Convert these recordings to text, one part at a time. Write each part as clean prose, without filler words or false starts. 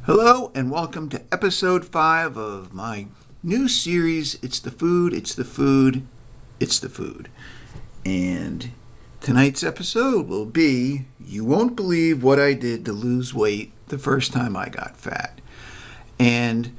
Hello and welcome to episode 5 of my new series, It's the Food, It's the Food, It's the Food. And tonight's episode will be, you won't believe what I did to lose weight the first time I got fat. And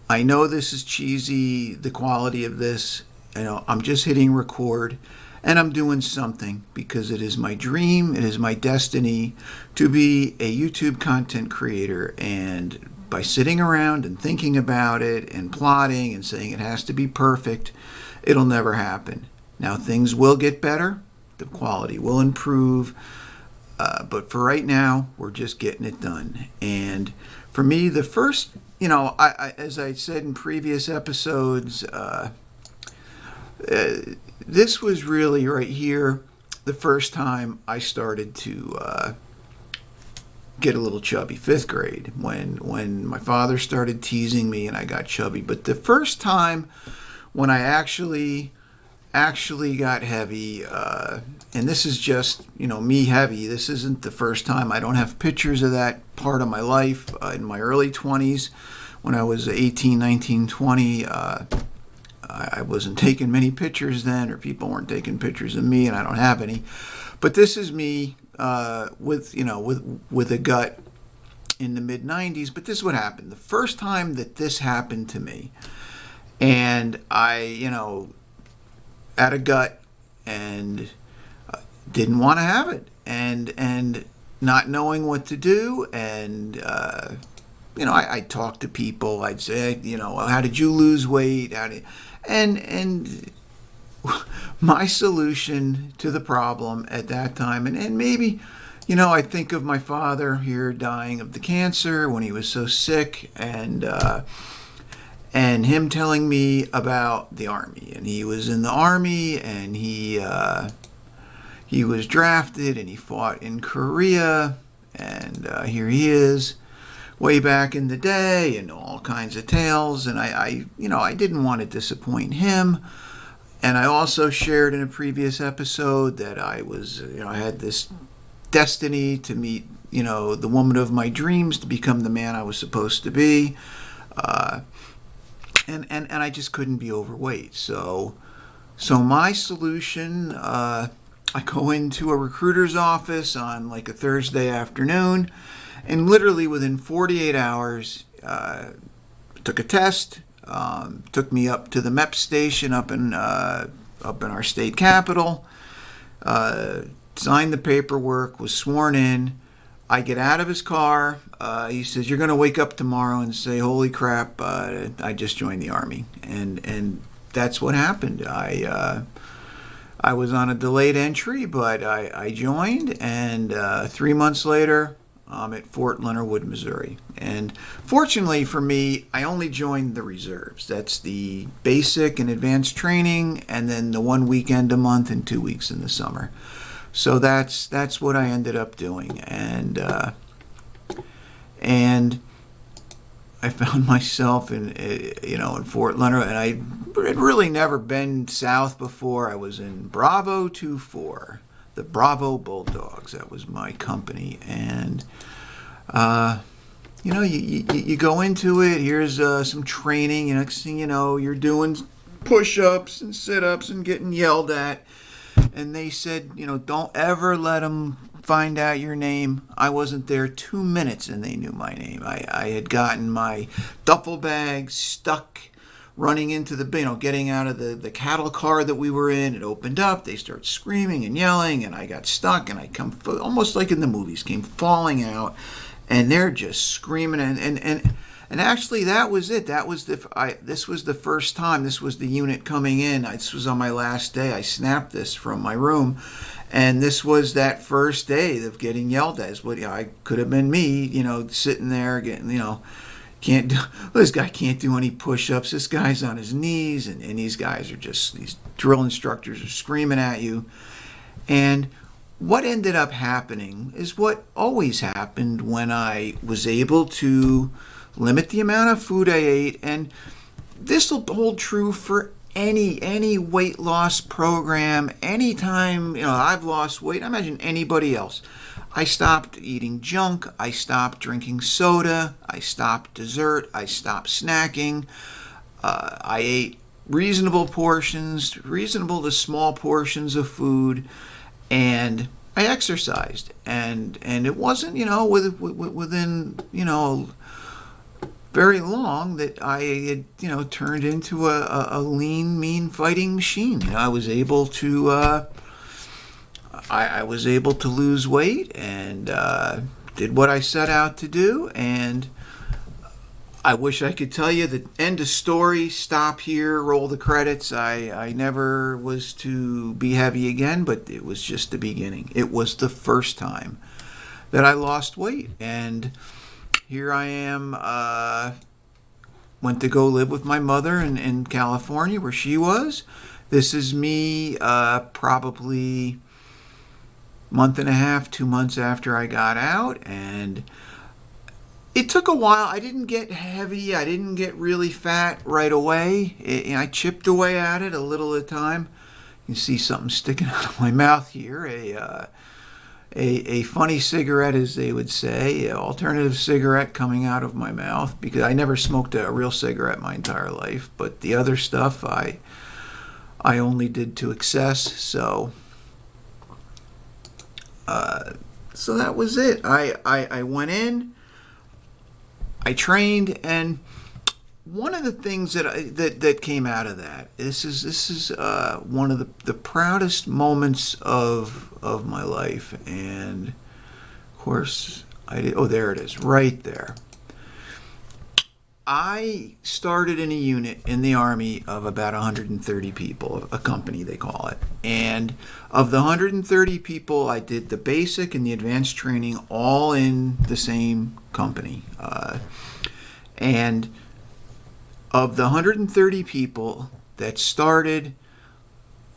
I know this is cheesy, the quality of this. I'm just hitting record and I'm doing something because it is my dream, it is my destiny to be a YouTube content creator. And by sitting around and thinking about it and plotting and saying it has to be perfect, it'll never happen. Now things will get better, the quality will improve, but for right now, we're just getting it done. And for me, the first, as I said in previous episodes, this was really right here the first time I started to get a little chubby, 5th grade, when my father started teasing me and I got chubby. But the first time when I actually got heavy, and this is just, me heavy. This isn't the first time. I don't have pictures of that part of my life in my early 20s. When I was 18, 19, 20, I wasn't taking many pictures then, or people weren't taking pictures of me, and I don't have any. But this is me with a gut in the mid 90s. But this is what happened. The first time that this happened to me, and I, had a gut and didn't want to have it, and not knowing what to do, and I talked to people. I'd say, how did you lose weight? And my solution to the problem at that time, and maybe, I think of my father here dying of the cancer when he was so sick, and him telling me about the Army. And he was in the Army, and he was drafted, and he fought in Korea, and here he is, way back in the day, and all kinds of tales. And I didn't want to disappoint him. And I also shared in a previous episode that I was, I had this destiny to meet, the woman of my dreams, to become the man I was supposed to be. And I just couldn't be overweight. So my solution, I go into a recruiter's office on like a Thursday afternoon, and literally within 48 hours, took a test, took me up to the MEP station up in our state capital, signed the paperwork, was sworn in. I get out of his car. He says, "You're going to wake up tomorrow and say, 'Holy crap, I just joined the Army.'" And that's what happened. I was on a delayed entry, but I joined, and 3 months later, I'm at Fort Leonard Wood, Missouri. And fortunately for me, I only joined the reserves. That's the basic and advanced training, and then the 1 weekend a month and 2 weeks in the summer. So that's what I ended up doing. And I found myself in Fort Leonard, and I had really never been south before. I was in Bravo 24. The Bravo Bulldogs. That was my company. And, you go into it. Here's some training. Next thing you know, you're doing push-ups and sit-ups and getting yelled at. And they said, don't ever let them find out your name. I wasn't there 2 minutes and they knew my name. I had gotten my duffel bag stuck running into getting out of the cattle car that we were in. It opened up. They start screaming and yelling, and I got stuck, and I come almost like in the movies, came falling out, and they're just screaming. And actually, that was it. This was the first time. This was the unit coming in. This was on my last day. I snapped this from my room, and this was that first day of getting yelled at. I could have been me, sitting there getting, can't do, this guy can't do any push-ups. This guy's on his knees, and these guys are just, these drill instructors are screaming at you. And what ended up happening is what always happened when I was able to limit the amount of food I ate. And this will hold true for any weight loss program. Anytime I've lost weight, I imagine anybody else, I stopped eating junk. I stopped drinking soda. I stopped dessert. I stopped snacking. I ate reasonable portions, reasonable to small portions of food, and I exercised. And it wasn't, within, very long that I had, turned into a lean, mean fighting machine. I was able to I was able to lose weight and did what I set out to do. And I wish I could tell you the end of story, stop here, roll the credits. I never was to be heavy again, but it was just the beginning. It was the first time that I lost weight. And here I am, went to go live with my mother in California where she was. This is me probably month and a half, 2 months after I got out, and it took a while. I didn't get heavy. I didn't get really fat right away. I chipped away at it a little at a time. You can see something sticking out of my mouth here. A funny cigarette, as they would say, an alternative cigarette coming out of my mouth, because I never smoked a real cigarette my entire life. But the other stuff I only did to excess. So that was it. I went in, I trained, and one of the things that came out of that, this is one of the proudest moments of my life. And of course I did. Oh, there it is, right there. I started in a unit in the Army of about 130 people, a company they call it. And of the 130 people, I did the basic and the advanced training all in the same company. And of the 130 people that started,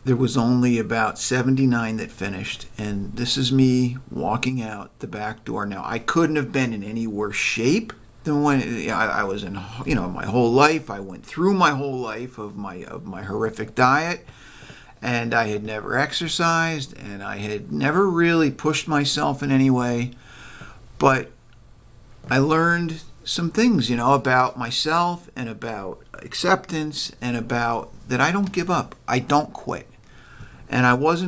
there was only about 79 that finished. And this is me walking out the back door. Now, I couldn't have been in any worse shape than when I was in, my whole life. I went through my whole life of my horrific diet, and I had never exercised, and I had never really pushed myself in any way. But I learned some things, about myself and about acceptance and about that I don't give up. I don't quit. And I was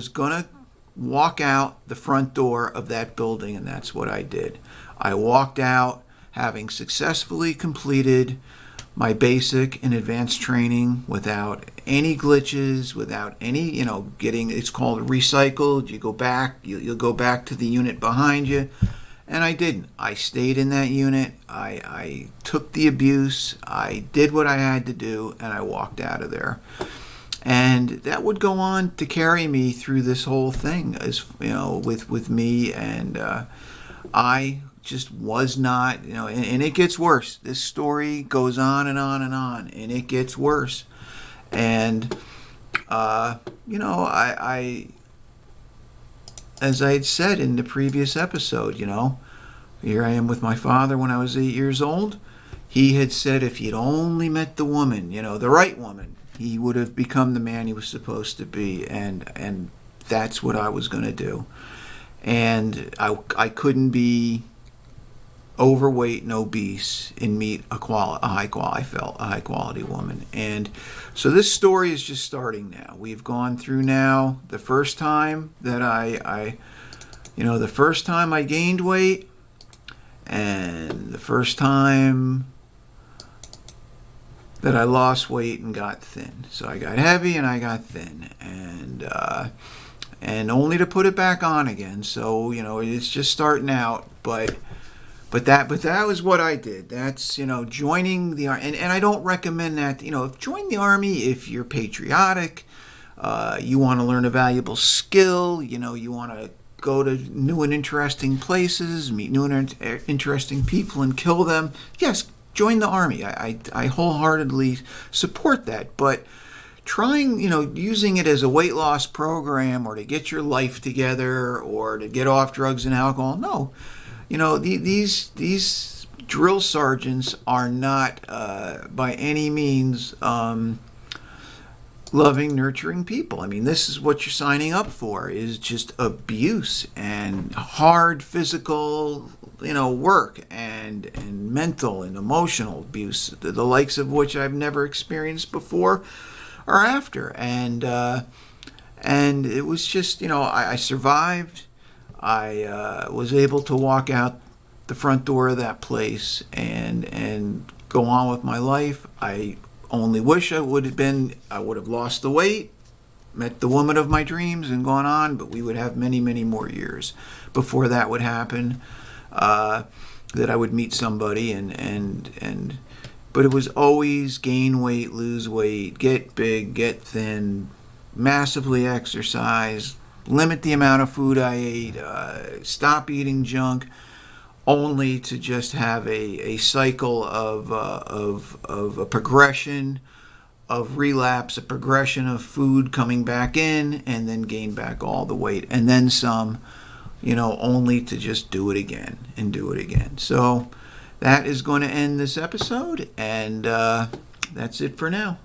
gonna walk out the front door of that building, and that's what I did. I walked out having successfully completed my basic and advanced training without any glitches, without any, it's called recycled. You go back, you'll go back to the unit behind you. And I didn't. I stayed in that unit. I took the abuse. I did what I had to do, and I walked out of there. And that would go on to carry me through this whole thing, as with me. And I just was not, and it gets worse. This story goes on and on and on, and it gets worse. And I as I had said in the previous episode, here I am with my father when I was 8 years old. He had said if he'd only met the woman, the right woman, he would have become the man he was supposed to be. And that's what I was going to do. And I couldn't be overweight and obese and meet a high quality woman. And so this story is just starting now. We've gone through now the first time that the first time I gained weight, and the first time that I lost weight and got thin. So I got heavy and I got thin, and only to put it back on again. So it's just starting out, but that was what I did. That's joining the Army, and I don't recommend that. Join the Army if you're patriotic, you want to learn a valuable skill. You want to go to new and interesting places, meet new and interesting people, and kill them. Yes, join the Army. I wholeheartedly support that. But trying, using it as a weight loss program or to get your life together or to get off drugs and alcohol, no. These drill sergeants are not by any means loving, nurturing people. I mean, this is what you're signing up for, is just abuse and hard physical, work and mental and emotional abuse, the likes of which I've never experienced before or after. And it was just, I survived. I was able to walk out the front door of that place and go on with my life. I only wish I would have lost the weight, met the woman of my dreams, and gone on, but we would have many, many more years before that would happen, that I would meet somebody, but it was always gain weight, lose weight, get big, get thin, massively exercise, limit the amount of food I ate, stop eating junk, only to just have a cycle of a progression of relapse, a progression of food coming back in, and then gain back all the weight, and then some, only to just do it again and do it again. So that is going to end this episode, and that's it for now.